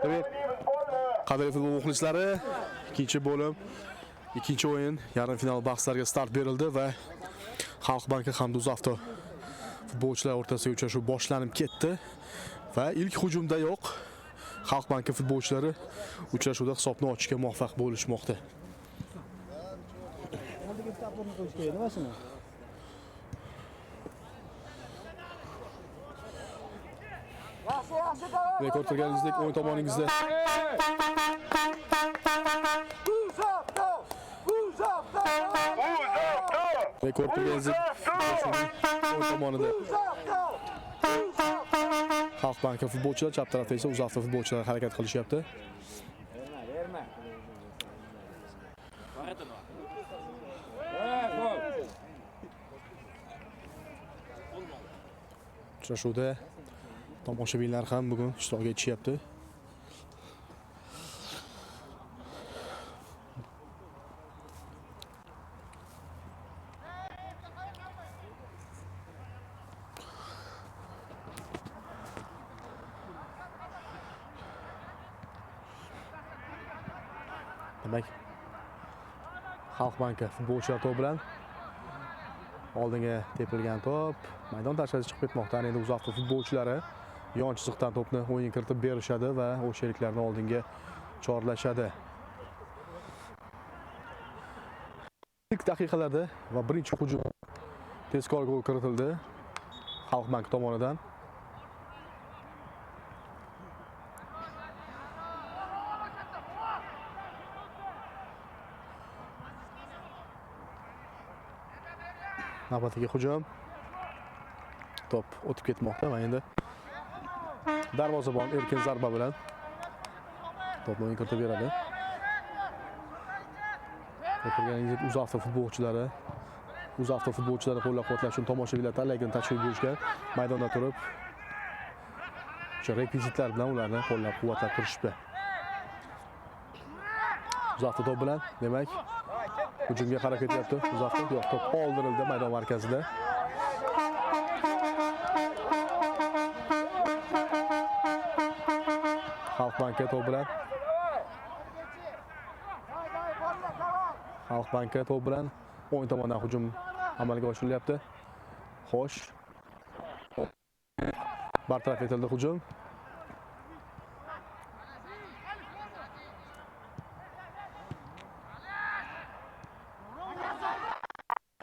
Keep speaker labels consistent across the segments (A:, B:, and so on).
A: Evet. Qadrli futbol muxlislari, ikkinchi bo'lim, ikkinchi o'yin, yarim final bahslariga start berildi va Xalq banki hamda UzAvto futbolchilar o'rtasidagi uchrashuv boshlanib ketdi va ilk hujumda yo'q Xalq banki futbolchilari uchrashuvda hisobni ochishga muvaffaq bo'lishmoqda. Rekord qilganingizdek o'yin tomoningizda rekord qilganingizdek o'yin tomonida Xalq banki futbolchilar, chap tarafda esa UzAvto futbolchilari harakat qilishyapti. Uchrashuvda tomoshabinlar ham bugun ishtirok etishyapti. Demak, Xalq banki futbolchilar to'p bilan oldinga tepilgan to'p maydon tashqarisiga chiqib ketmoqda. Endi UzAvto futbolchilari yon chiziqdan to'pni o'yinga kiritib berishadi va o'z sheriklarini oldinga chorlashadi. İlk daqiqalarda va birinchi hujum tezkor gol kiritildi Xalq banki tomonidan. Navbatdagi hujum. Top o'tib ketmoqda va endi darvozabon erkin zarba bilan to'pni o'yinga kiritib beradi. Ko'rganingizdek UzAvto futbolchilari qo'llab-quvvatlash uchun tomoshabinlar tanlagan tashrif buyurishgan. Maydonda turib o'sha rekvizitlar bilan ularni qo'llab-quvvatlab turishdi. UzAvto to'p bilan, demak, hujumga qarab ketyapti. UzAvto yo'q, to'p qoldirildi maydon markazida. Xalq banki to'p bilan. Xalq banki to'p bilan o'yin tomonidan hujum amalga oshirilyapti. Xo'sh. Bartaraf etildi hujum.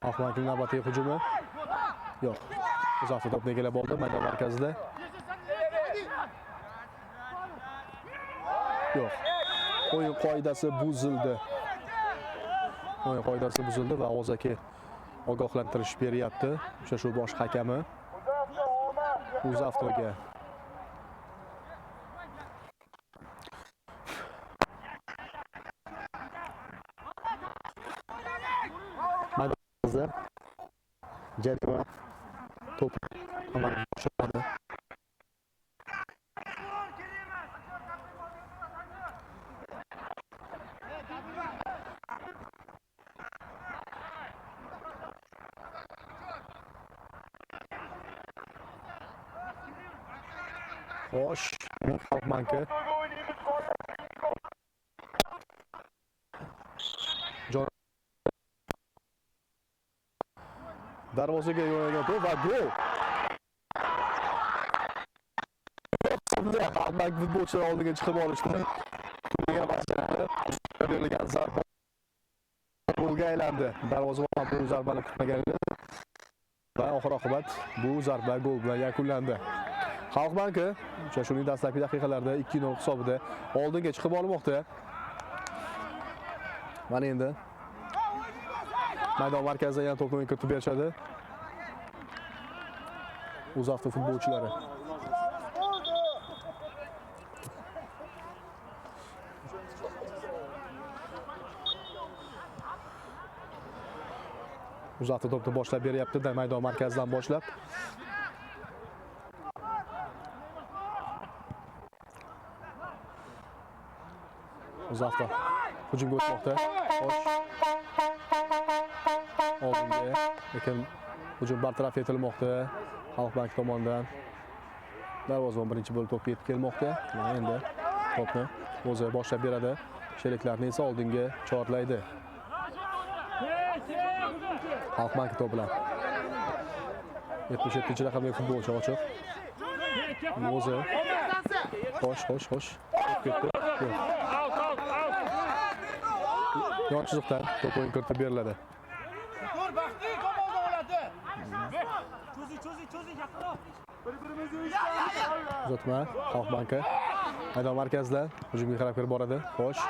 A: Xalq banki navbatdagi hujumi. Yo'q. UzAvto to'pni egallab oldi maydon markazida. Yo'q. O'yin qoidasi buzildi. O'yin qoidasi buzildi va og'zaki ogohlantirish beryapti. Uchrashuv bosh hakami UzAvtoga. Maydonda jarima to'p amalga oshiriladi. Xo'sh, Xalq banki darvozaga yo'nalgan to'p va gol. Xalq banki futbolchilari oldiga chiqib olishdi. Berilgan zarba golga aylandi. Darvozabon bu zarbani kutmagan edi va oxir-oqibat bu zarba gol bilan yakunlandi. Xalq banki uchrashuvning dastlabki daqiqalarida 2-0 hisobida oldinga chiqib olmoqda. Mana endi maydon markazida yana to'pni o'yinga kiritib berishadi UzAvto futbolchilari. UzAvto to'pni boshlab beryapti, maydon markazidan boshlab. UzAvto hujumga o'tmoqda. Oldinga, lekin hujum bartaraf etilmoqda Xalq banki tomonidan. Darvozabon birinchi bo'lib to'pga yetib kelmoqda. Endi to'pni o'zi boshlab beradi. Sheriklarni esa oldinga chorlaydi. Xalq banki to'p bilan 77-raqamli futbolchi ochiq. O'zi xo'sh. Ketdi. Yon chiziqdan to'p o'yin kiritib beriladi. Uzatma Xalq banki maydon markazida hujumga qarab kirib boradi. Xo'sh.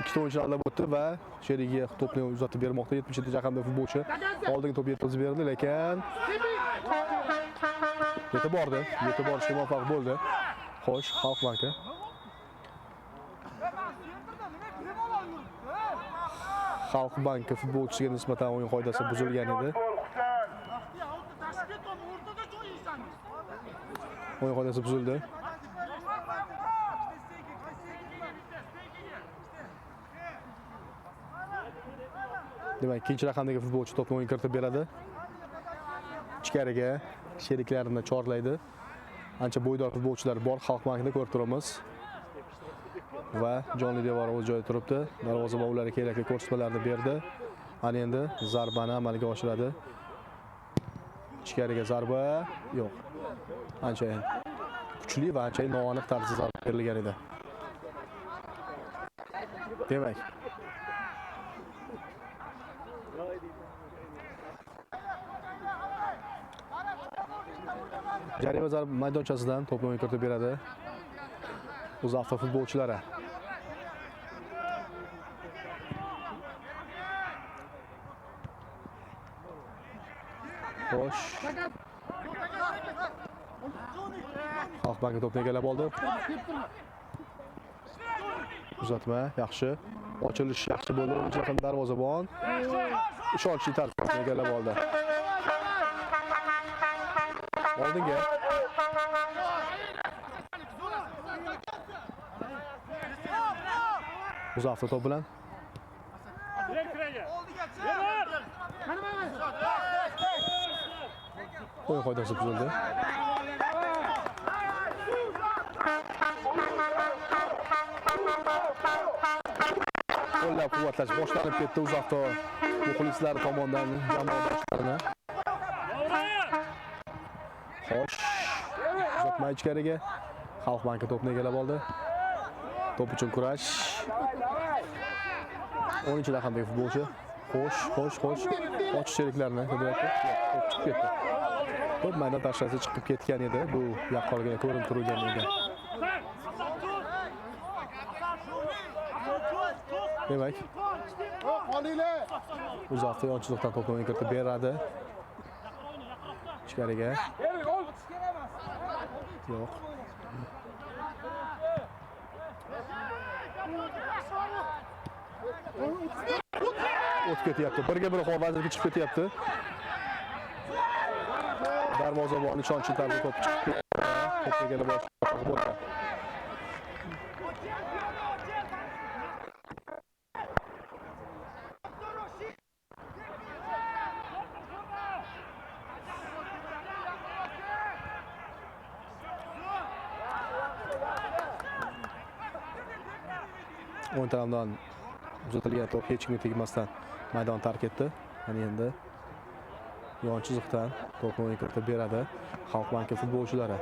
A: Ikkita o'yinchi alab o'tdi va sherigiga to'pni uzatib bermoqda. 77-raqamli futbolchi oldinga to'p yetkazib berdi, lekin yetib bordi. Yetib borishga muvaffaq bo'ldi. Xo'sh, Xalq banki Xalq banki futbolchisiga nisbatan o'yin qoidasi buzilgan edi. O'yin qoidasi buzildi. Demak, ikkinchi raqamdagi futbolchi to'pni o'yin kiritib beradi. Ichkariga sheriklarini chorlaydi. Ancha bo'ydor futbolchilar bor Xalq bankida ko'rib turamiz. Va jonli devor o'z joyida turibdi. Darvozabon ularga kerakli ko'rsatmalarni berdi. Ana endi zarbani amalga oshiradi. Ichkariga zarba yo'q. Ancha kuchli va ancha noaniq tarzda zarba berilgan edi. Demak, jarima zarba maydonchasidan to'pni o'yin kiritib beradi. Uzafto futbolchilari. Xo'sh. Xalq banki to'pni egallab oldi. Uzatma yaxshi. Ochilish yaxshi bo'ldi. O'yinchi darvozabon ishonchli tarzda egallab oldi. Oldinga. Uzafto to'p bilan. O'yin qoidasi buzildi. Qo'llab-quvvatlash boshlanib ketdi Uzafto muxlislari tomonidan jamoadoshlarini. Xo'sh. Uzatma ichkariga. Xalq banki to'pni egallab oldi. To'p uchun kurash. 10-raqamdagi futbolchi. Xo'sh. Ochiq sheriklarni hidayatda to'p chiqib ketdi. To'p maydon tashqarisiga chiqib ketgan edi. Bu yaqqolgina ko'rinib turgan edi. Demak, Uzafto yonchilikdan to'pni o'yin kiritib beradi. Ichkariga. Yo'q. O'tib ketyapti. Birga bir vazirga chiqib ketyapti. Darvozabon ishonchli tarzda to'p chiqib to'pga kelib bo'ldi. O'yin tomonidan uzatilgan to'p hech kimga tegmasdan maydon tark etdi. Mana endi yon chiziqdan to'pni o'yin kiritib beradi Xalq banki futbolchilari.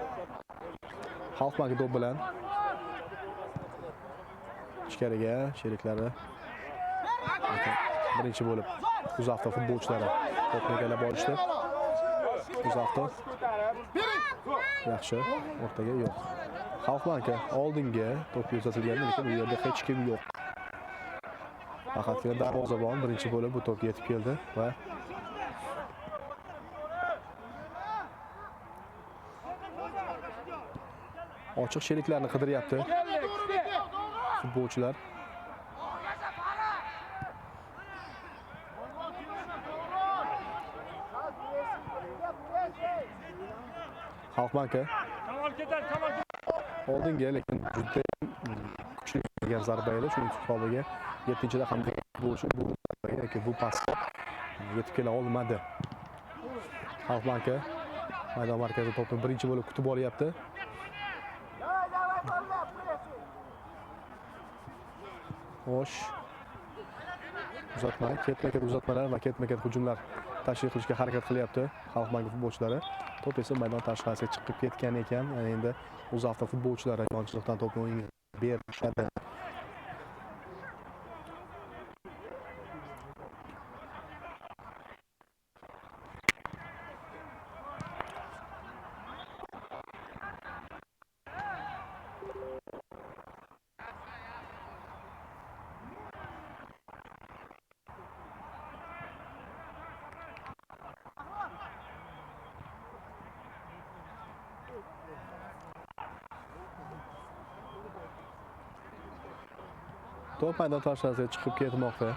A: Xalq banki to'p bilan ichkariga sheriklari. Birinchi bo'lib Uzafto futbolchilari to'pni egallab olishdi. Uzafto yaxshi, o'rtaga yo'q. Xalq banki oldinga to'p uzatilgan, lekin u yerda hech kim yo'q. Faqatgina darvozabon birinchi bo'lib bu to'pga yetib keldi va ochiq sheriklarni qidiryapti futbolchilar. Xalq banki oldinga, lekin juda kuchli kelgan zarba edi. Shuning hisobiga 7-raqamdagi futbolchi bu zarbaga yoki bu pasga yetib kela olmadi. Xalq banki maydon markazida to'pni birinchi bo'lib kutib olyapti. Xo'sh. Uzatma, ketma-ket uzatmalar va ketma-ket hujumlar tashkil qilishga harakat qilyapti Xalq banki futbolchilari. To'p esa maydon tashqarisiga chiqib ketgan ekan. Yana endi UzAvto futbolchilari yonchilikdan to'pni o'yinga berishadi. To'p maydon tashqarisiga chiqib ketmoqda.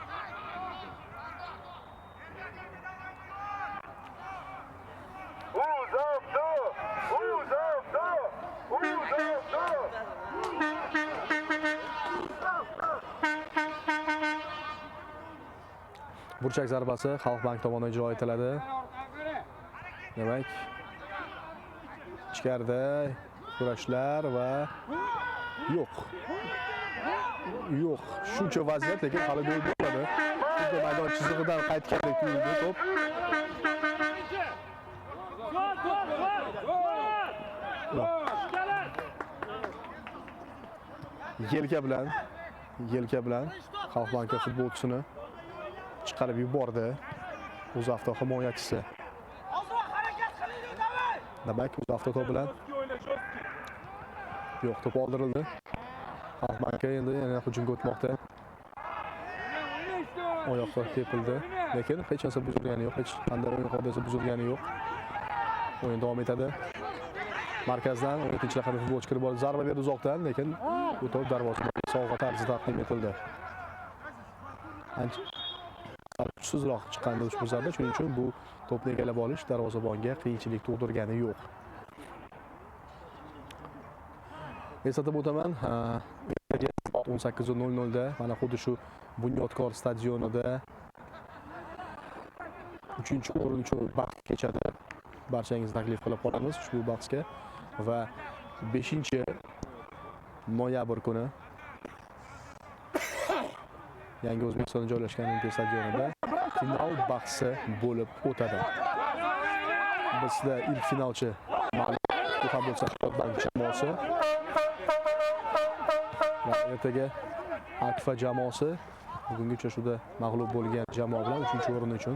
A: Burchak zarbasi Xalq bank tomonidan ijro etiladi. Demak, ichkarida kurashlar va yo'q. Yo'q, shuncha vaziyat, lekin hali gol bo'lmadi. Xuddi maydon chizig'idan qaytgandek tuyuldi to'p. Yelka bilan Xalq banki futbolchisini chiqarib yubordi. UzAvto himoyachisi. Demak, UzAvto to'p bilan yo'q, to'p oldirildi. Xalq banki endi yana hujumga o'tmoqda. Oyoqqa tepildi, lekin hech narsa buzilgani yo'q, hech qanday o'yin qoidasi buzilgani yo'q. O'yin davom etadi. Markazdan 17-raqamli futbolchi kirib oldi, zarba berdi uzoqdan, lekin bu to'p darvozaga sovg'a tarzida taqdim etildi. Ancha kuchsizroq chiqqandi ushbu zarba, shuning uchun bu to'pni egallab olish darvozabonga qiyinchilik tug'dirgani yo'q. Eslatib o'taman, 18:00 da mana xuddi shu Bunyodkor stadionida 3-o'rin uchun bahs kechadi. Barchangizni taklif qilib qolamiz ushbu bahsga va 5-noyabr kuni Yangi O'zbekistonda joylashgan Olimpiya stadionida final bahsi bo'lib o'tadi. Bizda ilk finalchi ma'lum bo'lsa Xitoy jamoasi va ertaga Akfa jamoasi bugungi uchrashuvda mag'lub bo'lgan jamoa bilan 3-o'rin uchun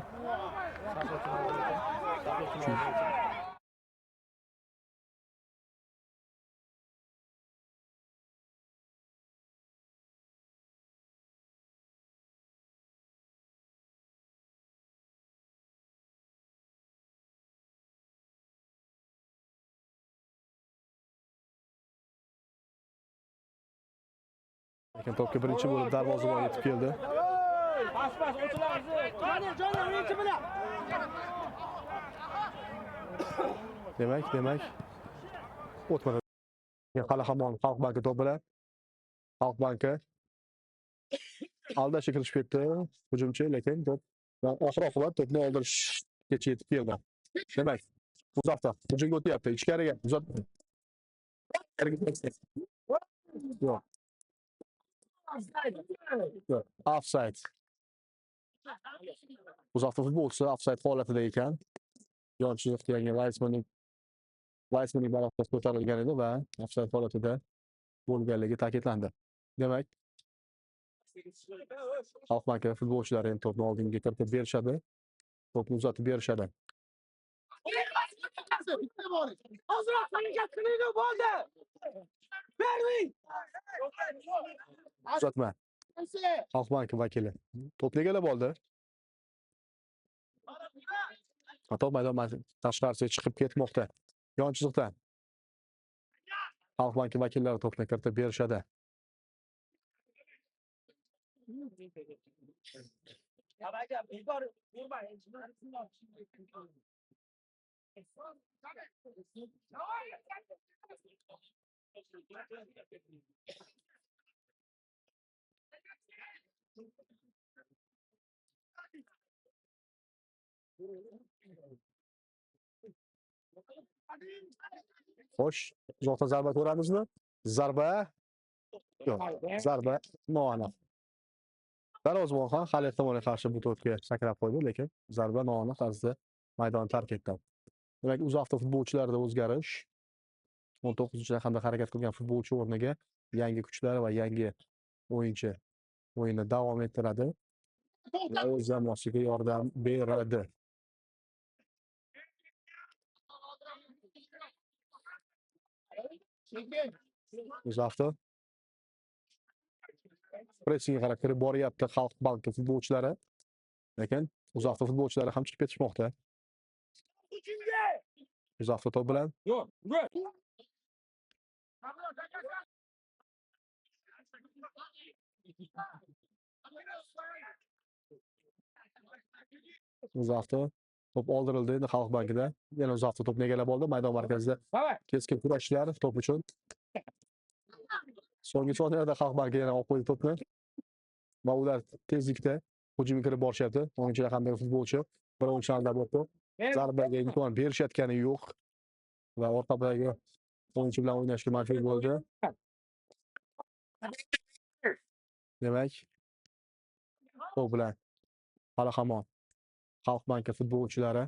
A: lekin to'pga birinchi bo'lib darvozabon yetib keldi. Demak, o'tmadi. Hali hamon Xalq banki to'p bilan. Xalq banki aldashga kirishib ketdi hujumchi, lekin to'p oxir-oqibat to'pni oldirishgacha yetib keldi. Demak, UzAvto hujumga o'tyapti, ichkariga uzatdi. Yo'q. Offside. UzAvto futbolchisi offside holatida ekan. Yon chiziqda yangi Weissmanning baroqasi ko'tarilgan edi va offside holatida bo'lganligi ta'kidlandi. Demak, Xalq banki futbolchilari endi to'pni oldinga kiritib berishadi. To'pni uzatib berishadi. Uzatma. Xalq banki vakili to'pni egallab oldi. To'p maydon tashqarisiga chiqib ketmoqda. Yon chiziqdan Xalq banki vakillari to'pni kiritib berishadi. Xo'sh, uzoqdan zarba ko'ramizmi? Zarba yo'q. Zarba noaniq. Darvozabon ham Xalil tomoniga qarshi bu to'pga sakrab qo'ydi, lekin zarba noaniq tarzda maydonni tark etdi. Demak, UzAvto futbolchilarida o'zgarish. 19-raqamda harakat qilgan futbolchi o'rniga yangi kuchlar va yangi o'yinchi o'yinni davom ettiradi va o'z jamoasiga yordam beradi. UzAvto pressing xarakteri boryapti Xalq banki futbolchilari. Lekin UzAvto futbolchilari ham chiqib ketishmoqda. UzAvto to'p bilan UzAvto to'p oldirildi endi Xalq bankida. Yana UzAvto to'pni egallab oldi. Maydon markazida keskin kurashlar to'p uchun. So'nggi soniyada Xalq banki yana olib qo'ydi to'pni. Va ular tezlikda hujumga kirib borishyapti. 10-raqamdagi futbolchi bir o'yinchini aldab o'tdi. Zarbaga imkon berishayotgani yo'q va orqadagi o'yinchi bilan o'ynashga majbur bo'ldi. Demak, to'p bilan hali hamon Xalq banki futbolchilari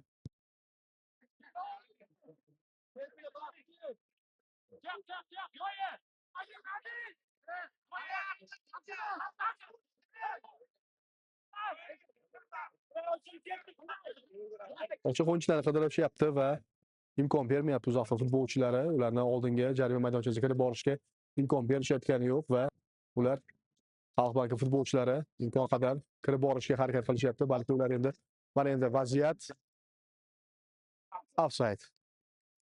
A: ochiq o'yinchilarni qidirishyapti va imkon bermayapti UzAvto futbolchilari. Ularni oldinga jarima maydonchasiga kirib borishga imkon berishayotgani yo'q va ular Xalq banki futbolchilari imkon qadar kirib borishga harakat qilishyapti. Balki ular mana endi vaziyat offside.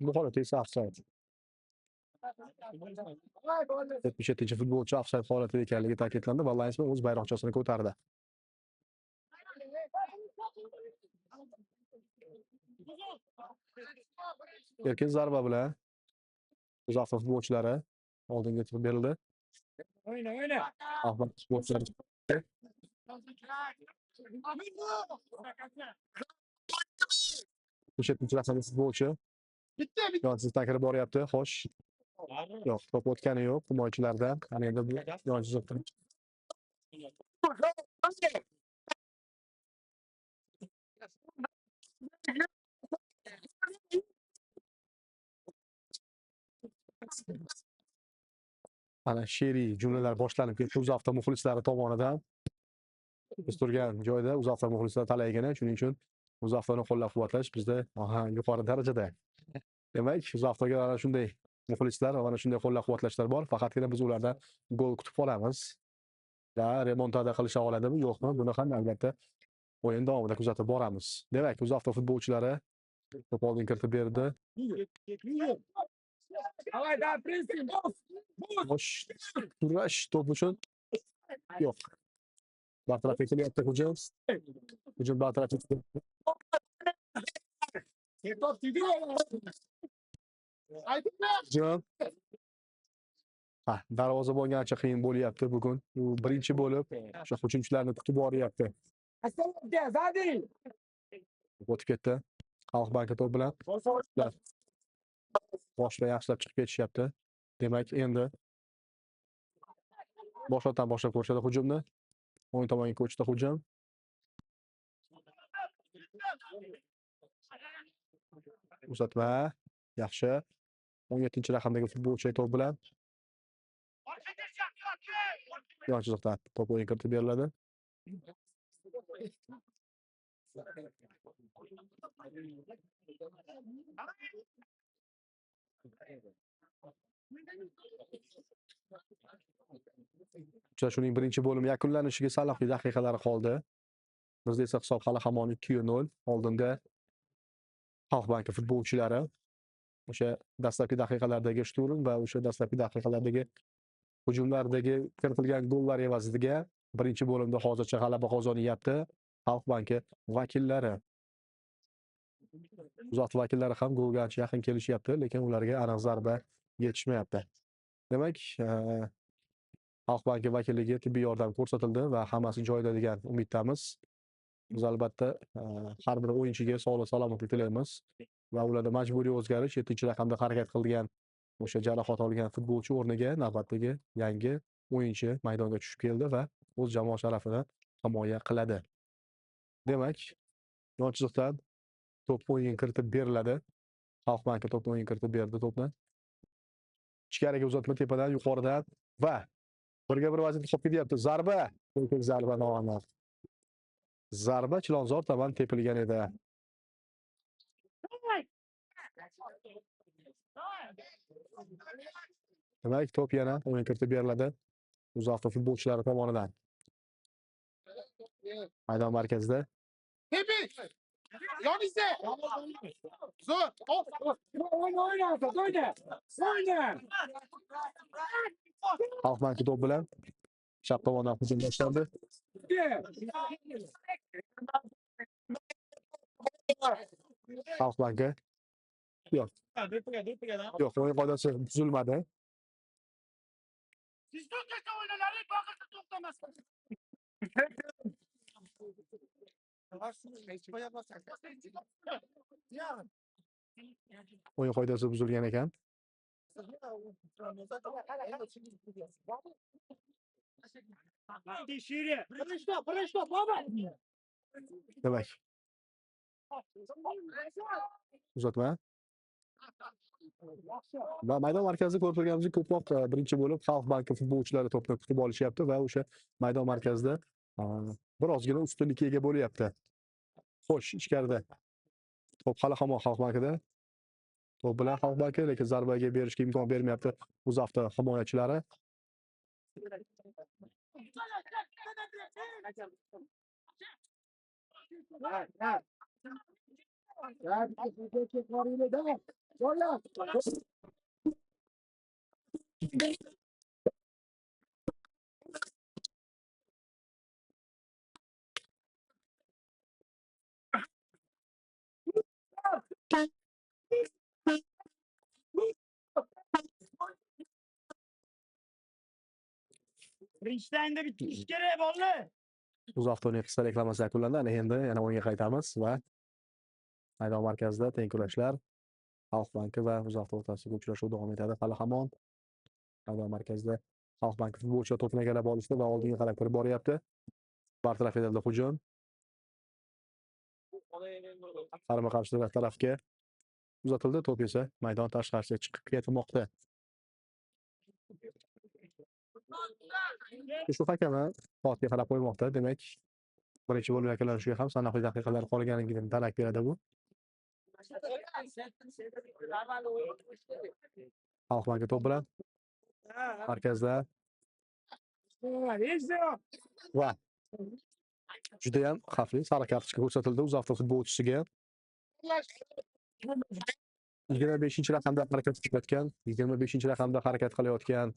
A: Bu holatda esa offside. 77-futbolchi offside holatida ekanligi ta'kidlandi va Linesman o'z bayroqchasini ko'tardi. Erkin zarba bilan UzAvto futbolchilari oldinga chiqib berildi. O'yna. Ahmad futbolchilar 77-raqamli futbolchi yonsizdan kirib boryapti. Xo'sh. Yo'q, to'p o'tgani yo'q himoyachilardan. Ana endi bu yonsiz ana she'riy jumlalar boshlanib ketdi UzAvto muxlislari tomonidan. Biz turgan joyda UzAvto muxlislari talaygina, shuning uchun UzAvtoni qo'llab-quvvatlash bizda yuqori darajada. Demak, UzAvtoga ana shunday muxlislar va mana shunday qo'llab-quvvatlashlar bor. Faqatgina biz ulardan gol kutib qolamiz. Va remontada qilisha oladimi, yo'qmi? Buni ham albatta o'yin davomida kuzatib boramiz. Demak, UzAvto futbolchilari to'p oldin kiritib berdi. Kurash to'p uchun yo'q. Bartaraf etilyapti hujum. Hujum bartaraf etildi. Darvozabonga ancha qiyin bo'lyapti bugun. U birinchi bo'lib o'sha hujumchilarni kutib boryapti. O'tib ketdi. Xalq banki to'p bilan boshqa yaxshilab chiqib ketishyapti. Demak, endi boshdan boshlab ko'rishadi hujumni. O'ng tomonga ko'chdi hujum. Uzatma. Yaxshi. 17-raqamdagi futbolchi to'p bilan yon chiziqdan to'p o'yin kiritib beriladi. Uchrashuvning birinchi bo'limi yakunlanishiga sanoqli daqiqalar qoldi. Bizda esa hisob hali hamon 2-0. Oldinda Xalq banki futbolchilari o'sha dastlabki daqiqalardagi shturm va o'sha dastlabki daqiqalardagi hujumlardagi kiritilgan gollar evaziga birinchi bo'limda hozircha g'alaba qozonyapti Xalq banki vakillari. UzAvto vakillari ham golga ancha yaqin kelishyapti, lekin ularga aniq zarba yetishmayapti. Demak, Xalq banki vakilligi tibbiy yordam ko'rsatildi va hammasi joyida degan umiddamiz. Biz albatta har bir o'yinchiga sog'lik salomatlik tilaymiz. va ularda majburiy o'zgarish 7-raqamda harakat qilgan o'sha jarohat olgan futbolchi o'rniga navbatdagi yangi o'yinchi maydonga tushib keldi va o'z jamoa sharafini himoya qiladi. Demak, yon chiziqdan to'p o'yinga kiritib beriladi. Xalq banki to'pni o'yinga kiritib berdi to'pni. Ichkariga uzatma tepadan, yuqoridan va birga bir vaziyat qolib ketyapti. Zarba, zarba noaniq. Zarba Chilonzor tomon tepilgan edi. Demak, to'p yana o'yinga kiritib beriladi. Uzafto futbolchilari tomonidan. Maydon markazida.
B: Yonizde. Zo'r. O'yna.
A: Xalq banki to'p bilan chap tomondan hujum boshlandi. Xalq banki. Yo'q, o'yin qoidasi buzilmadi.
B: Siz to'xtata o'yinlaring boqishda to'xtamasdan.
A: O'yin qoidasi buzilgan ekan. Demak, uzatma. Va maydon markazida ko'rib turganimizdek ko'proq birinchi bo'lib Xalq banki futbolchilari to'pni kutib olishyapti va o'sha maydon markazida birozgina ustunlikka ega bo'lyapti. Xo'sh, ichkarida to'p hali hamon Xalq bankida. To'p bilan Xalq banki, lekin zarbaga berishga imkon bermayapti Uzafto himoyachilari.
B: Birinchidan bitta ish kerak bolalar.
A: Uzaftoning qisqa reklamasi yakunlandi. Ana endi yana o'yinga qaytamiz va maydon markazida teng kurashlar Xalq banki va Uzafto o'rtasidagi uchrashuv davom etadi. Hali hamon maydon markazida Xalq banki futbolchilar to'pni egallab olishdi va oldinga qarab kirib boryapti. Bartaraf etildi hujum. Qarama-qarshi tarafga uzatildi, to'p esa maydon tashqarisiga chiqib ketmoqda. Shu hakami soatga qarab qo'ymoqda. Demak, birinchi bo'lim yakunlanishiga ham sanoqli daqiqalar qolganligini darak beradi bu. Xalq banki to'p bilan markazda va juda ham xavfli sariq kartochka ko'rsatildi Uzafto futbolchisiga. 25-raqamda harakat qilayotgan, 25-raqamda harakat qilayotgan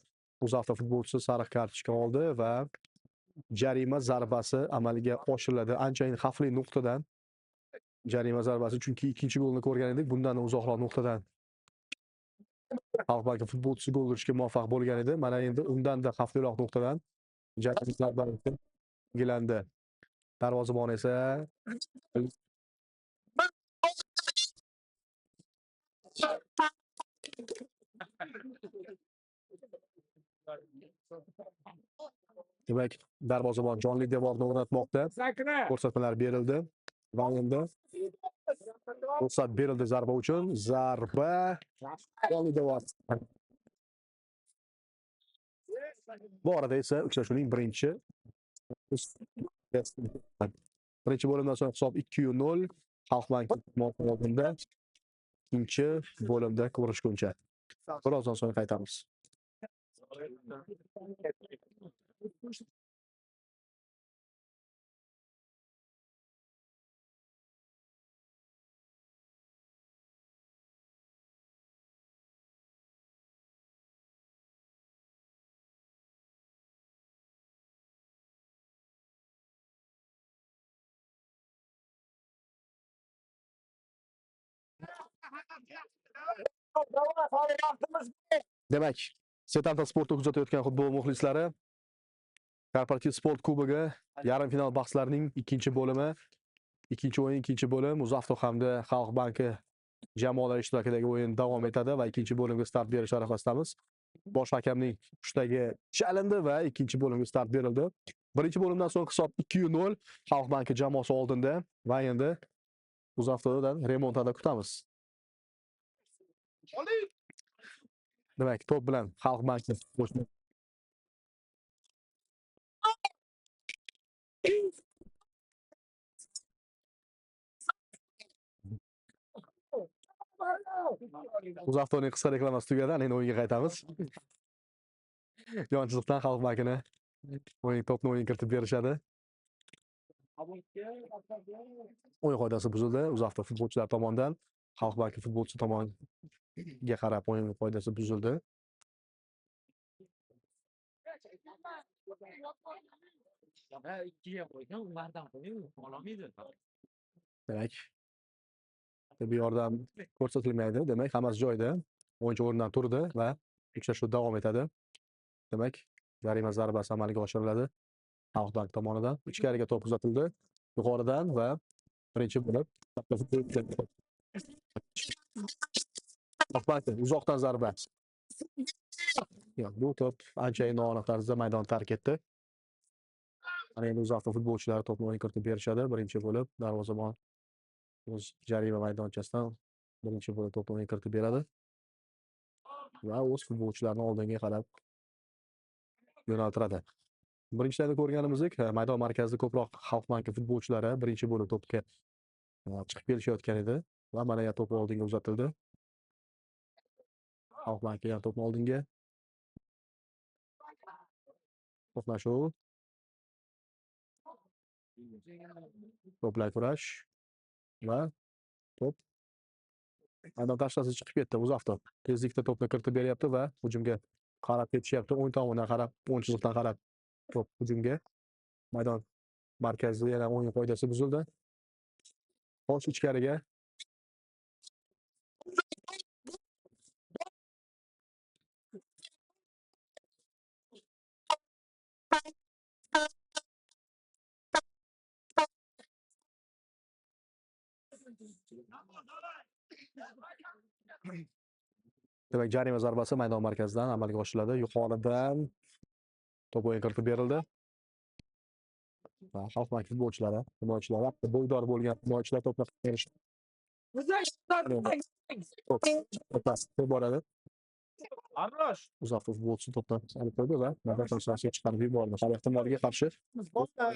A: Uzafto futbolchisi sariq kartochka oldi va jarima zarbasi amalga oshiriladi. Anchayin xavfli nuqtadan jarima zarbasi, chunki ikkinchi golni ko'rgan edik. Bundan uzoqroq nuqtadan Xalq banki futbolchisi gol urishga muvaffaq bo'lgan edi. Mana endi undan-da xavfliroq nuqtadan jarima zarbasi belgilandi. Darvozabon esa demak, darvozabon jonli devorni o'rnatmoqda. Ko'rsatmalar berildi va endi ruxsat berildi zarba uchun. Zarba jonli devor. Bu orada esa uchrashuvning birinchi bo'limdan so'ng hisob 2-0 Xalq banki oldinda. Ikkinchi bo'limda ko'rishguncha. Birozdan so'ng qaytamiz. Demak, Setanta Sportni kuzatayotgan futbol muxlislari, Korporativ sport kubogi yarim final bahslarining ikkinchi bo'limi, ikkinchi o'yin, ikkinchi bo'lim Uzafto hamda Xalq banki jamoalar ishtirokidagi o'yin davom etadi va ikkinchi bo'limga start berish arafasidamiz. Bosh hakamning pushtagi chalindi va ikkinchi bo'limga start berildi. Birinchi bo'limdan so'ng hisob 2-0 Xalq banki jamoasi oldinda va endi UzAvtodan remontada kutamiz. Demak, to'p bilan Xalq banki UzAvtoning qisqa reklamasi tugadi, endi o'yinga qaytamiz. Yon chiziqdan Xalq bankini to'pni o'yin kiritib berishadi. O'yin qoidasi buzildi. UzAvto futbolchilar tomonidan Xalq banki futbolchi tomoniga qarab o'yin qoidasi buzildi. Demak, tibbiy yordam ko'rsatilmaydi. Demak, hammasi joyida. O'yinchi o'rnidan turdi va uchrashuv davom etadi. Demak, jarima zarbasi amalga oshiriladi. Xalq bank tomonidan ichkariga to'p uzatildi. Yuqoridan va birinchi bo'lib Xalq bank uzoqdan zarba. Yo'q, bu to'p anchayin noaniq tarzda maydon tark etdi. Ana endi UzAvto futbolchilari to'pni o'yin kiritib berishadi. Birinchi bo'lib darvozabon o'z jarima maydonchasidan birinchi bo'lib to'pni o'yin kiritib beradi va o'z futbolchilarini oldinga qarab yo'naltiradi. Birinchilarda ko'rganimizdek, maydon markazida ko'proq Xalq banki futbolchilari birinchi bo'lib to'pga chiqib kelishayotgan edi va mana ya to'p oldinga uzatildi. Xalq banki yana to'pni oldinga. To'qnashuv. To'plar kurash va to'p maydon tashqarisiga chiqib ketdi. UzAvto tezlikda to'pni kiritib beryapti va hujumga qarab ketishyapti. O'ng tomonidan qarab, o'ng chiziqdan qarab to'p hujumga. Maydon markazida yana o'yin qoidasi buzildi. Xo'sh, ichkariga demak, jarima zarbasi maydon markazidan amalga oshiriladi. Yuqoridan to'p o'yin kiritib berildi. Va Xalq banki futbolchilari bo'ydor bo'lgan himoyachilar to'pni berishdi. To'p boradi. UzAvto futbolchisi to'pni olib qo'ydi va maydon tashqarisiga chiqarib yubordi. Har ehtimolga qarshi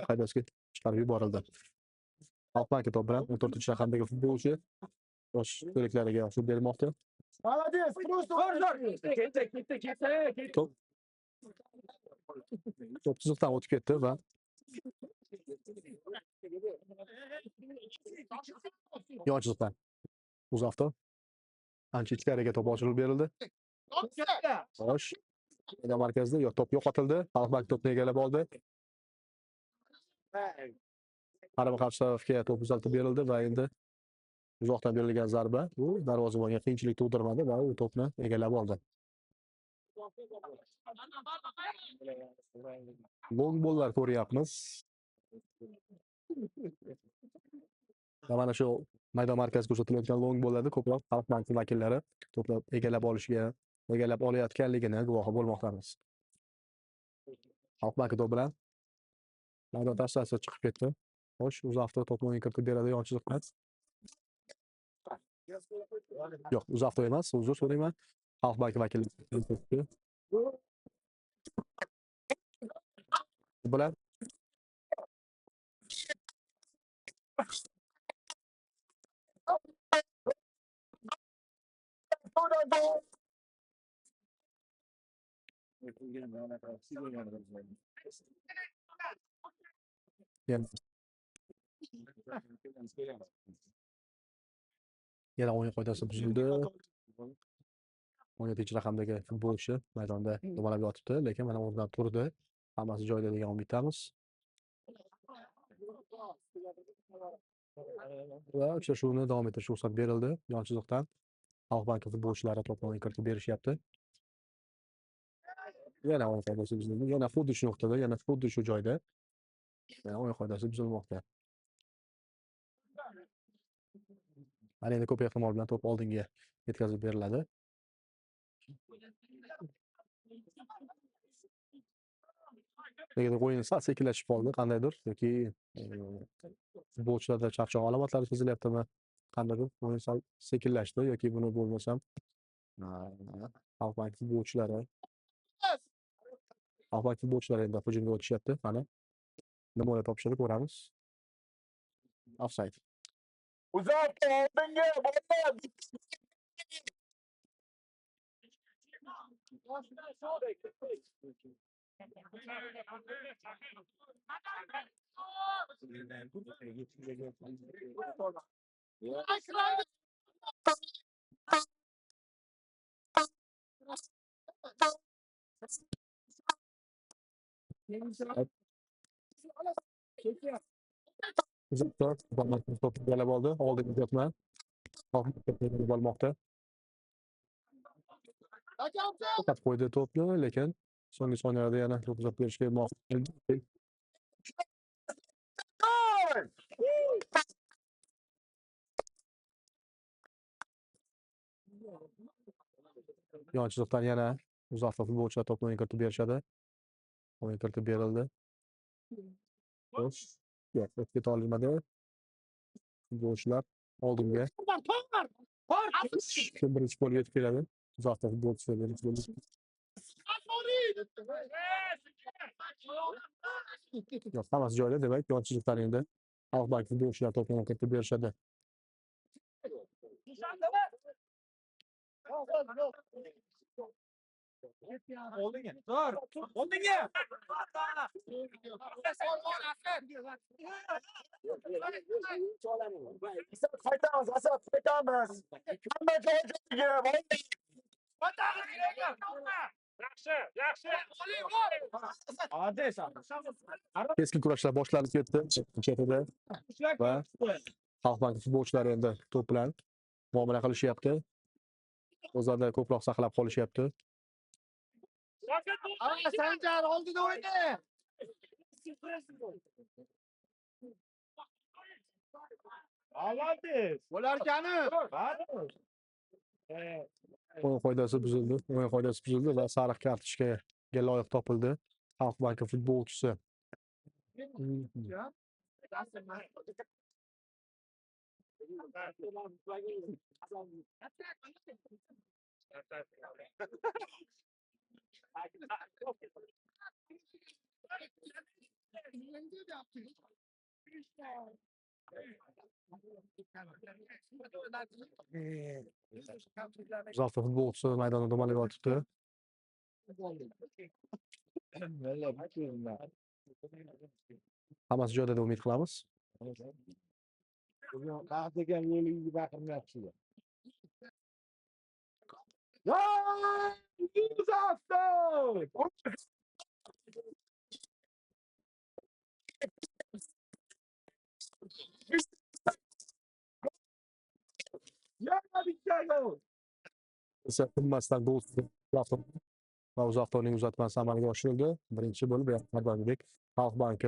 A: haydashga chiqarib yuborildi. Xalq banki to'p bilan 14-raqamdagi futbolchi bosh ko'riklariga yo'l bermoqda.
B: Молодец, просто
A: To'p chiziqdan o'tib ketdi va yon chiziqdan UzAvto ancha ichkariga to'p ochilib berildi. Xo'sh, maydon markazida to'p yo'qotildi. Xalq bank to'pni egallab oldi. Qarama-qarshi tarafga to'p uzatib berildi va endi uzoqdan berilgan zarba bu darvozabonga qiyinchilik tug'dirmadi va u to'pni egallab oldi. Long bollar ko'ryapmiz. Va mana shu maydon markaziga uzatilayotgan long bollarda ko'proq Xalq banki vakillari to'pni egallab olayotganligini guvohi bo'lmoqdamiz. Xalq banki to'p bilan maydon tashqarisiga chiqib ketdi. Xo'sh, UzAvto to'pni o'yin kiritib beradi yon chiziqdan. Yo'q, UzAvto emas, uzr so'rayman. Xalq banki vakili bilan yana o'yin qoidasi buzildi. 17-raqamdagi futbolchi maydonda dumalab yotibdi, lekin mana o'rnidan turdi. Hammasi joyida degan umiddamiz. Va uchrashuvni davom ettirish ruxsat berildi. Yon chiziqdan Xalq banki futbolchilari to'pni o'yin kiritib berishyapti. Yana o'yin qoidasi buzildi. Yana xuddi shu nuqtada, yana xuddi shu joyda o'yin qoidasi buzilmoqda. Mana endi ko'p ehtimol bilan to'p oldinga yetkazib beriladi. Negadir o'yin sal sekinlashib qoldi qandaydir yoki futbolchilarda charchoq alomatlari sezilyaptimi? Qandaydir o'yin sal sekinlashdi yoki buni bo'lmasam Xalqbank futbolchilari endi hujumga o'tishyapti. Mana nima o'ylab topishadi ko'ramiz. Offside.
B: Uzatdi oldinga bo'ldi.
A: To'p galib oldi. Oldinga uzatma. Galib olmoqda. Faqat qo'ydi to'pni, lekin so'nggi soniyalarda yana to'p uzatib berishga muvaffaq bo'ldi. Yon chiziqdan yana uzoqda futbolchilar to'pni o'yin kiritib berishadi. O'yin kiritib berildi. Xo'sh, yo'q, o'tib keta olmadi. Futbolchilar oldinga. Kim birinchi golga yetib keladi? Uzoqda futbolchilar birinchi golga. Yo'q, hammasi joyida, demak, yon chiziqdan endi Xalqbank futbolchilar to'pni kiritib berishadi.
B: Oldinga. Dur. Oldinga. Qaytamiz, Asad, qaytamiz. Hamma joyiga. Yaxshi.
A: Keskin kurashlar boshlanib ketdi chetida va Xalqbank futbolchilari endi to'p bilan muomala qilishyapti. O'zlarida ko'proq saqlab qolishyapti.
B: Sanjar oldida o'yna. Avvaldiz. Bo'larkani.
A: O'yin qoidasi buzildi va sariq kartochkaga loyiq topildi. Xalqbank futbolchisi. Uzoqda futbolchisi maydonda do'malib yotibdi. Hammasi joyida deb umid qilamiz.
B: Degan yo'liga baqirmayapsiz.
A: Esa qimmasdan gol va uzoqdan uzatmasi amalga oshirildi. Birinchi bo'lib Xalqbank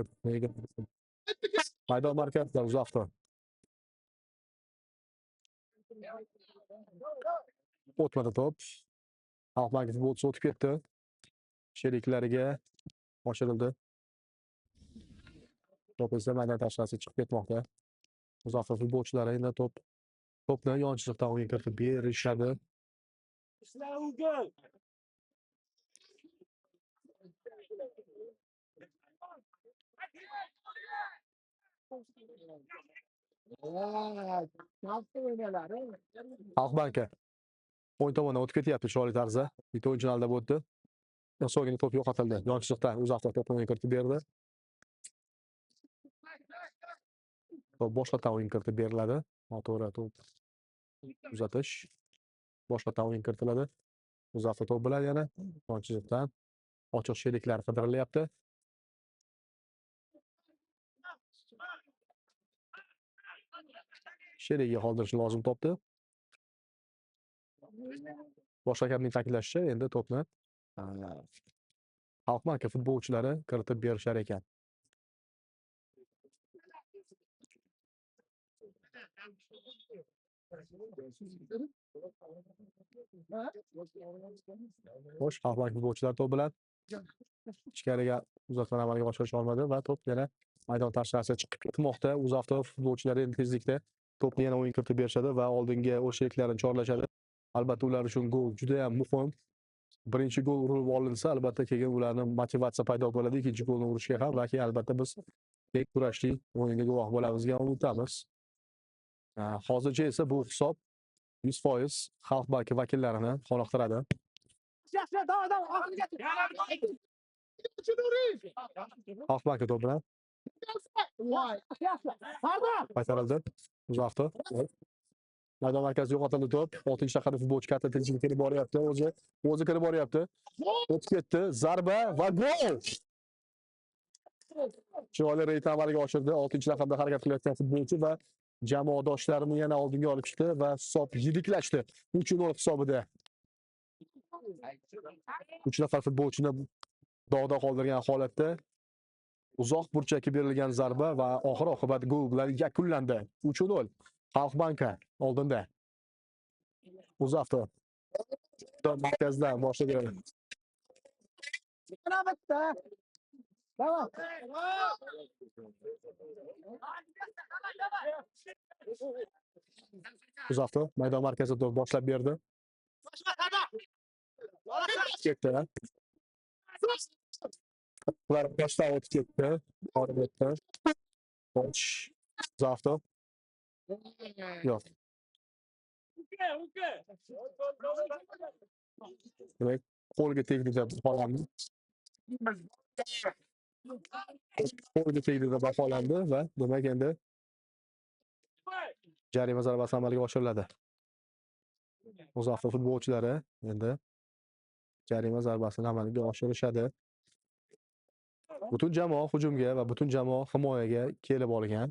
A: maydon markazida uzoqda o'tmadi to'p. Xalqbank futbolchisi o'tib ketdi. Sheriklariga oshirildi. To'p esa maydon tashqarisiga chiqib ketmoqda. Uzoqda futbolchilari endi to'pni yon chiziqdan o'yin kiritib berishadi. Xalqbank o'yin tomonidan o'tib ketyapti chiroyli tarzda. Bitta o'yinchini aldab o'tdi. So'nggi to'p yo'qotildi. Yon chiziqdan uzoqda to'pni o'yin kiritib berdi. To'p boshqatdan o'yin kiritib beriladi. Noto'g'ri to'p uzatish. Boshqatdan o'yin kiritiladi. Uzoqda to'p bilan yana yon chiziqdan ochiq sheriklar qidirilyapti. Sherigiga qoldirish lozim topdi. Boshqa hakamning ta'kidlashicha, endi to'pni Xalqbank futbolchilari kiritib berishar ekan. Xo'sh, Xalqbank futbolchilari to'p bilan ichkariga uzatmani amalga oshirish olmadi va to'p yana maydon tashqarisiga chiqib ketmoqda. UzAvto futbolchilari endi tezlikda to'pni yana o'yin kiritib berishadi va oldingi o'z sheriklarini chorlashadi. Albatta ular uchun gol juda ham muhim. Birinchi gol urib olinsa, albatta keyin ularning motivatsiya paydo bo'ladi ikkinchi golni urishga ham va keyin albatta biz teng kurashli o'yinga guvoh bo'lamizga umidamiz. Hozircha esa bu hisob 100% Xalqbank vakillarini qoniqtiradi. Xalqbank to'p bilan qaytarildi. UzAvto maydon markazida yo'qotildi to'p. 6-daqiqada futbolchi katta tezlikda kirib boryapti. O'zi kirib boryapti. O'tib ketdi. Zarba va gol. Chiroyli reyd amalga oshirdi. 6-daqiqada harakat qilayotgan futbolchi va jamoadoshlarini yana oldinga olib chiqdi va hisob yiriklashdi. 3-0 hisobida. 3 nafar futbolchini dog'da qoldirgan holatda uzoq burchakka berilgan zarba va oxir-oqibat gol bilan yakunlandi. 3-0 Xalqbank oldinda. UzAvto markazdan boshlagan. UzAvto maydon markazida to'p boshlab berdi. Ketdi. Ular boshdan o'tib ketdi. Orbetda. Xo'sh. UzAvto. Yo'q. Demak, qo'lga tegdi deb baholandi. Qo'lga tegdi deb baholandi va demak endi jarima zarbasi amalga oshiriladi. UzAvto futbolchilari endi jarima zarbasini amalga oshirishadi. Butun jamoa hujumga va butun jamoa himoyaga kelib olgan.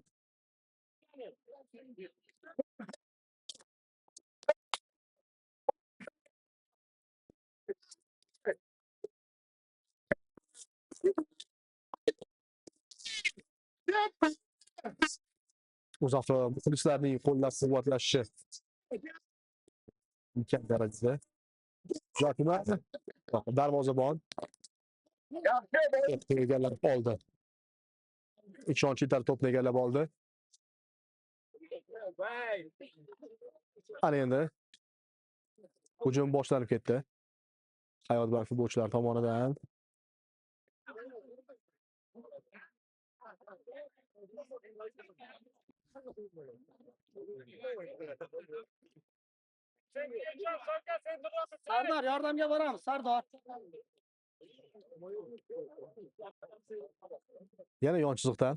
A: UzAvto muxlislarning qo'llab-quvvatlashi imkon darajada. Zakuma darvozabon egallab oldi. Ishonch yetar to'pni egallab oldi. Ana endi hujum boshlanib ketdi. Hayotbank futbolchilari tomonidan.
B: Sardor, yordamga boramiz, Sardor.
A: Yana yon chiziqdan.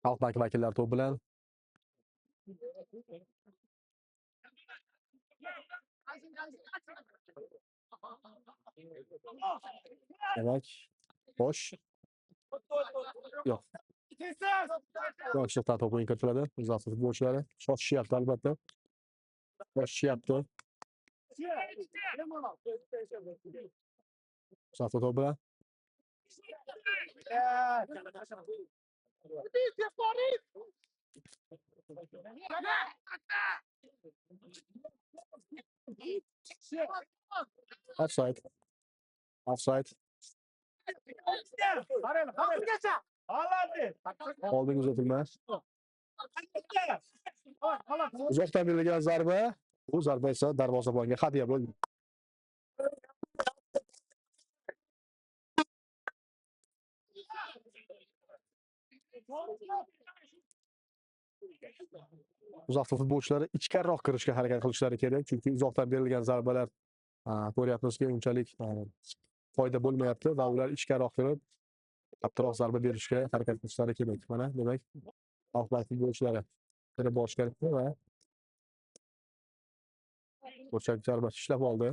A: Xalqbank vakillari to'p bilan demak, xo'sh. Yo'q. Yon chiziqdan to'p o'yin kiritiladi. UzAvto futbolchilari shoshishyapti albatta. Shoshishyapti. UzAvto to'p bilan offside. Offside. Oldinga uzatilma. Uzoqdan berilgan zarba. Bu zarba esa darvozabonga hadya bo'ldi. UzAvto futbolchilari ichkariroq kirishga harakat qilishlari kerak, chunki uzoqdan berilgan zarbalar ko'ryapmizki unchalik foyda bo'lmayapti va ular ichkariroq kirib kattaroq zarba berishga harakat qilishlari kerak. Mana demak, Xalqbank futbolchilari kirib borish kerak va burchak zarbasi ishlab oldi.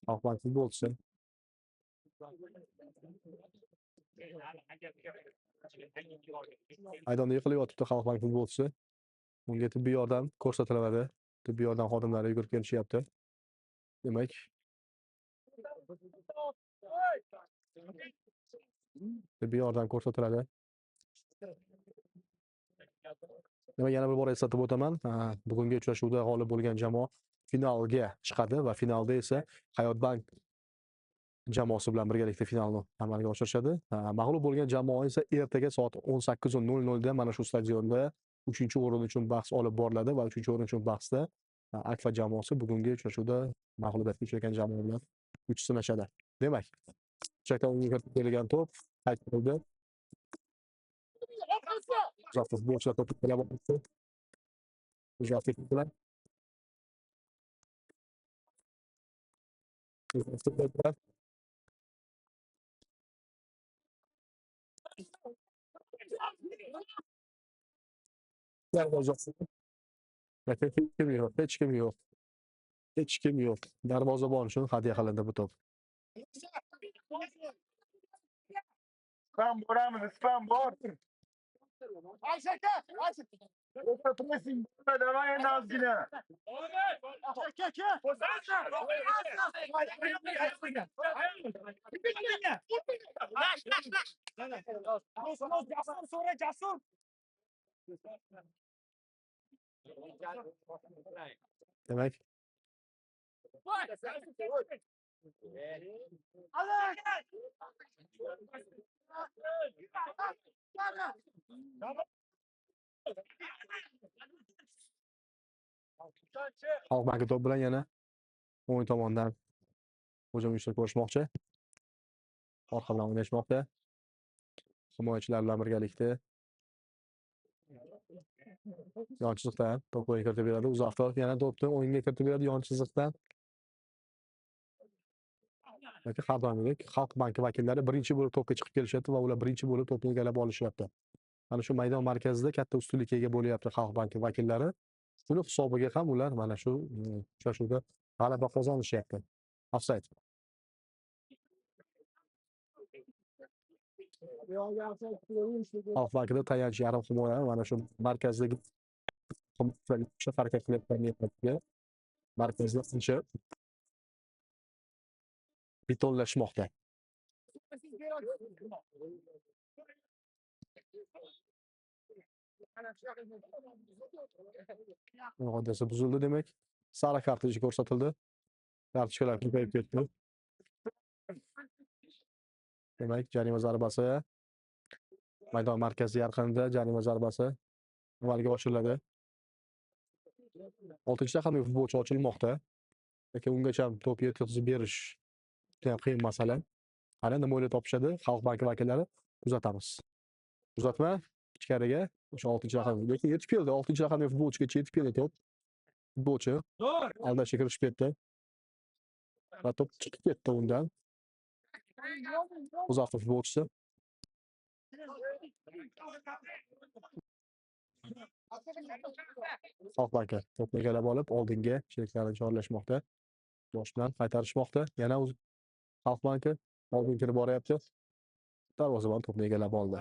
A: Xalqbank futbolchisi. Maydonda yiqilib yotibdi Xalqbank futbolchisi. Unga tibbiy yordam ko'rsatiladi. Tibbiy yordam xodimlari yugurib kelishyapti. Demak, tibbiy yordam ko'rsatiladi. Demak, yana bir bor eslatib o'taman. Bugungi uchrashuvda g'olib bo'lgan jamoa finalga chiqadi va finalda esa Hayotbank jamoasi bilan birgalikda finalni amalga oshirishadi. Mag'lub bo'lgan jamoa esa ertaga soat 18:00 da mana shu stadionda 3-o'rin uchun bahs olib boriladi va 3-o'rin uchun bahsda Akfa jamoasi bugungi uchrashuvda mag'lubiyatga uchragan jamoa bilan kuch sinashadi. Demak, chakka o'yinga kiritilgan to'p qaytarildi. Uzoq futbolchilar to'pni qo'llab oldi. Uzoq bilan hech kim yo'q, hech kim yo'q. Hech kim yo'q. Darvozabon uchun hadya qilindi bu to'p.
C: Spam boramiz, spam bor. Pressing bo'ladi, davay endi ozgina.
A: Demak, Xalq banki to'p bilan yana o'ng tomondan hujum uyushtirib ko'rishmoqchi. Orqa bilan o'ynashmoqda. Himoyachilar bilan birgalikda yon chiziqdan to'p o'yinga kiritib beradi. Uzoqda yana to'pni o'yinga kiritib beradi yon chiziqdan. Har doimgidek Xalq banki vakillari birinchi bo'lib to'pga chiqib kelishadi va ular birinchi bo'lib to'pni egallab olishyapti. Mana shu maydon markazida katta ustunlikka ega bo'lyapti Xalq banki vakillari. Buni hisobiga ham ular mana shu uchrashuvda g'alaba qozonishyapti. Ofsayd. Xalq bankida tayanch yarim himoya mana shu markazdagi harakat qilayotgan markazda ancha betonlashmoqda. Hodisa buzildi demak. Sariq kartochka ko'rsatildi. Kartochkalar ko'payib ketdi. Demak, jarima zarbasi maydon markazi yaqinida jarima zarbasi amalga oshiriladi. 6-raqamli futbolchi ochilmoqda. Lekin ungacha to'p yetkazib berish juda qiyin masala. Qani nima o'ylab topishadi Xalq banki vakillari? Kuzatamiz. Uzatma ichkariga o'sha 6-raqam lekin yetib keldi. 6-raqamli futbolchigacha yetib keldi to'p. Futbolchi aldashga kirishib ketdi. Va to'p chiqib ketdi undan. Uzoq futbolchisi. Xalq banki to'pni egallab olib, oldinga sheriklarini chorlashmoqda. Bosh bilan qaytarishmoqda. Yana Xalq banki oldinga kirib boryapti. Darvozabon to'pni egallab oldi.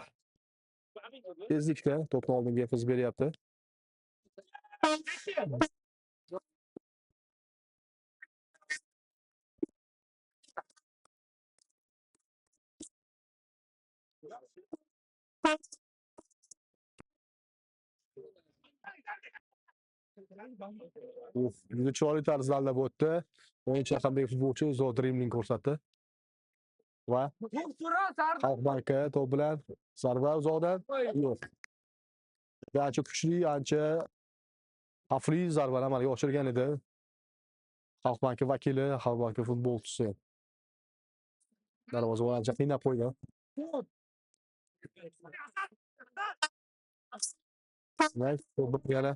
A: Tezlikda to'pni oldinga yetkazib beryapti. Juda chiroyli tarzda aldab o'tdi. O'yinchi raqamdagi futbolchi uzoq dribling ko'rsatdi. Va Xalq banki to'p bilan zarba uzoqdan yo'q. Ancha kuchli, ancha xavfli zarbalar amalga oshirgan edi. Xalq banki vakili, Xalq banki futbolchisi. Darvozabon ancha qiynab qo'ydi. To'p yana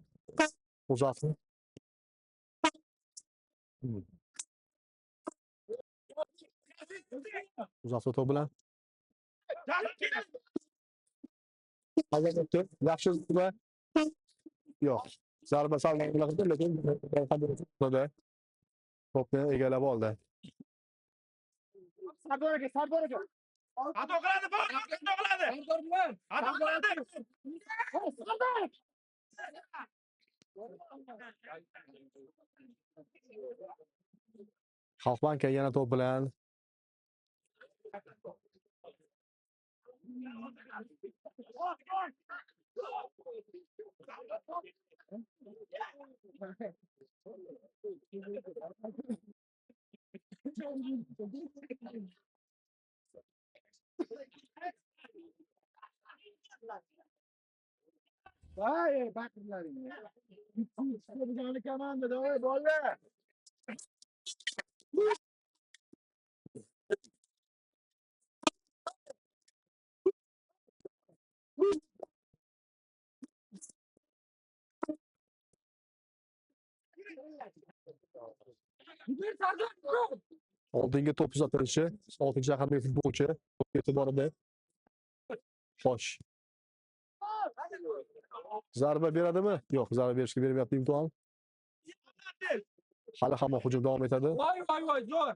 A: uzatdi. Uzatdi to'p bilan. Albatta, yaxshi va yo'q. Zarba salmoqladi, lekin to'pni egallab oldi.
B: Sardor aka.
C: Xato qiladi, xato qiladi. Xato qiladi.
A: Xalq banki yana to'p bilan
C: Vai, backlaring. Bisogna chiamando dove vuole.
A: Oldinga to'p uzatilishi, 6 raqamli futbolchi to'p e'tiborida. Xo'sh. Zarba beradimi? Yo'q, zarba berishga bermayapti imkon. Hali hamon hujum davom etadi.
B: Voy, zo'r.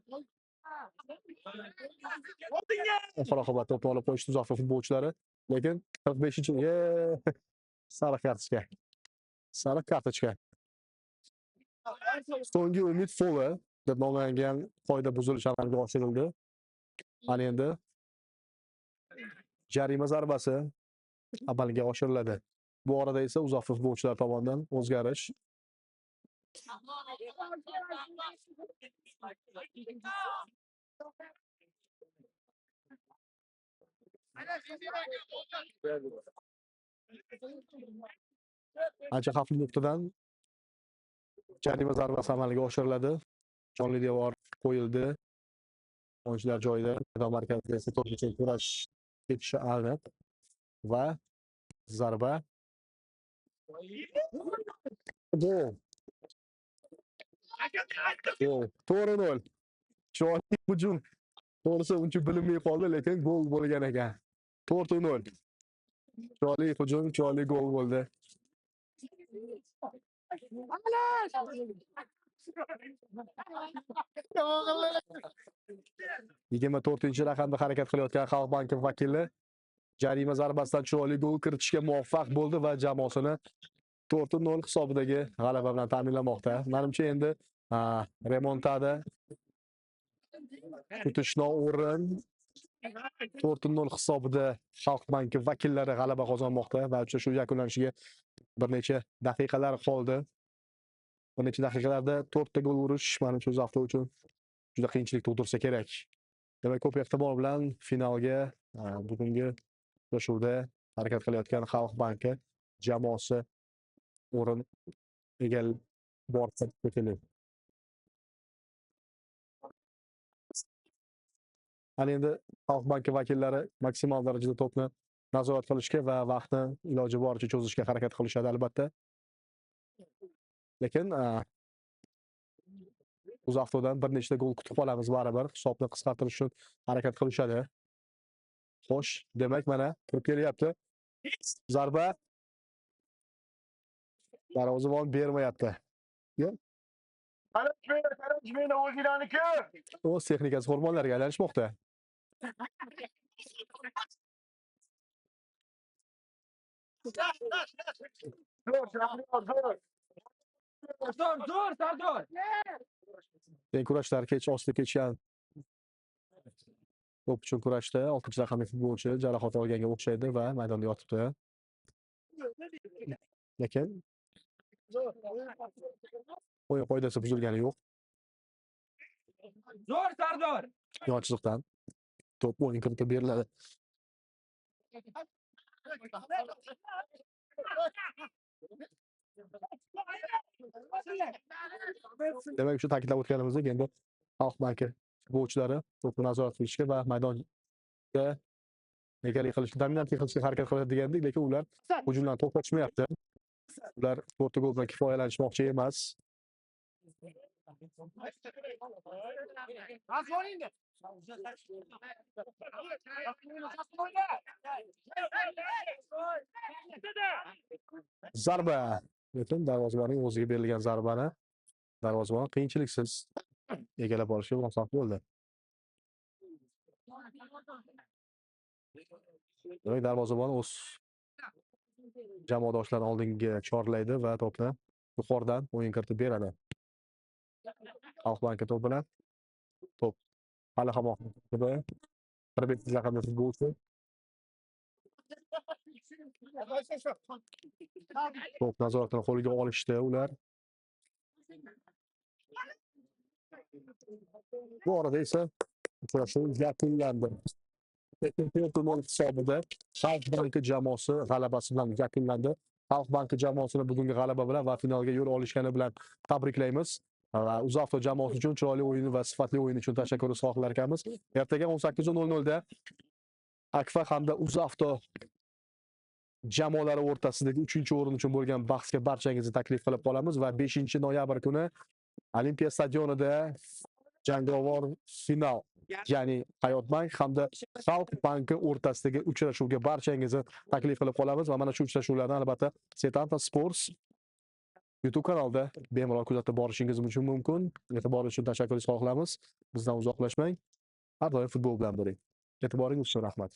A: Oxir-oqibat to'pni olib qo'yishdi Uzoqov futbolchilari. Lekin 45-chi sariq kartochka. Sariq kartochka. So'nggi umid foul deb nomlangan qoida buzilishi amalga oshirildi. Ana endi jarima zarbasi amalga oshiriladi. Bu orada esa Uzoqov futbolchilar tomonidan o'zgarish. Ancha xavfli nuqtadan jarima zarbasi amalga oshiriladi. Jonli devor qo'yildi. O'yinchilar joyida, maydon markazida esa to'p uchun kurash ketishi aniq va zarba. Gol. Gol. 4-0. Chiroyli hujum. To'g'risi uncha bilinmay qoldi, lekin gol bo'lgan ekan. 4-0. Chiroyli hujum, chiroyli gol bo'ldi. 24-raqamda harakat qilayotgan Xalq banki vakili jarima zarbasidan chiroyli gol kiritishga muvaffaq bo'ldi va jamoasini 4-0 hisobidagi g'alaba bilan ta'minlamoqda. Menimcha endi remontada kutishni o'rin 4-0 hisobida Xalq banki vakillari g'alaba qozonmoqda va uchrashuv yakunlanishiga bir necha daqiqalar qoldi. Bir necha daqiqalarda 4 ta gol urish menimcha o'z hafta uchun juda qiyinchilik tug'dirsa kerak. Demak, ko'p ehtimol bilan finalga bugungi uchrashuvda harakat qilayotgan Xalq banki jamoasi o'rin borsa kerak. Ana endi Xalq banki vakillari maksimal darajada to'pni nazorat qilishga va vaqtni iloji boricha cho'zishga harakat qilishadi albatta. Lekin Uzoqdan bir nechta gol kutib qolamiz baribir. Hisobni qisqartirish uchun harakat qilishadi. Xo'sh, demak mana kirib kelyapti. Zarba. Darvozabon bermayapti.
C: Qarashmanglar o'zinglarniki.
A: O'z texnikasi hormonlarga aylanishmoqda.
C: Zo'r,
B: Sardor.
A: Teng kurashlar osti kechgan. To'p uchun kurashda 6-raqamli futbolchi jarohat olganga o'xshaydi va maydonda yotibdi. Lekin o'yin qoidasi buzilgani yo'q.
B: Zo'r Sardor.
A: Yon chiziqdan to'p o'yin kiritib beriladi. Demak, shu ta'kidlab o'tganimizdek, endi Xalq banki futbolchilari to'pni nazorat qilishga va maydonga egalik qilishga, dominantlik qilishga harakat qiladi degandik, lekin ular hujumdan to'xtatishmayapti. Ular 4 gol bilan kifoyalanishmoqchi emas. Zarba. Lekin darvozabonning o'ziga berilgan zarbani darvozabon qiyinchiliksiz egallab olishga muvaffaq bo'ldi. Demak, darvozabon o'z jamoadoshlarini oldinga chorlaydi va to'pni yuqoridan o'yin kiritib beradi. Xalq banki to'p bilan to'p hali hamon 45 raqamli futbolchi. To'p nazoratini qo'liga olishdi ular. Bu arada esa uchrashuv yakunlandi. To'rtmon hisobida Xalq banki jamoasi g'alabasi bilan yakunlandi. Xalq banki jamoasini bugungi g'alaba bilan va finalga yo'l olishgani bilan tabriklaymiz. Va UzAvto jamoasi uchun chiroyli o'yin va sifatli o'yin uchun tashakkur izhor etarmiz. Ertaga 18:00 da Akfa hamda UzAvto jamoalari o'rtasidagi 3-o'rin uchun bo'lgan bahsga barchangizni taklif qilib qolamiz va 5-noyabr kuni Olimpiya stadionida jangovar final, ya'ni Hayotbank hamda Xalq banki o'rtasidagi uchrashuvga barchangizni taklif qilib qolamiz va mana shu uchrashuvlarni albatta Setanta Sports YouTube kanalida bemalol kuzatib borishingiz mumkin. E'tiboringiz uchun tashakkur qilamiz. Bizdan uzoqlashmang. Har doim futbol bilan bo'ling. E'tiboringiz uchun rahmat.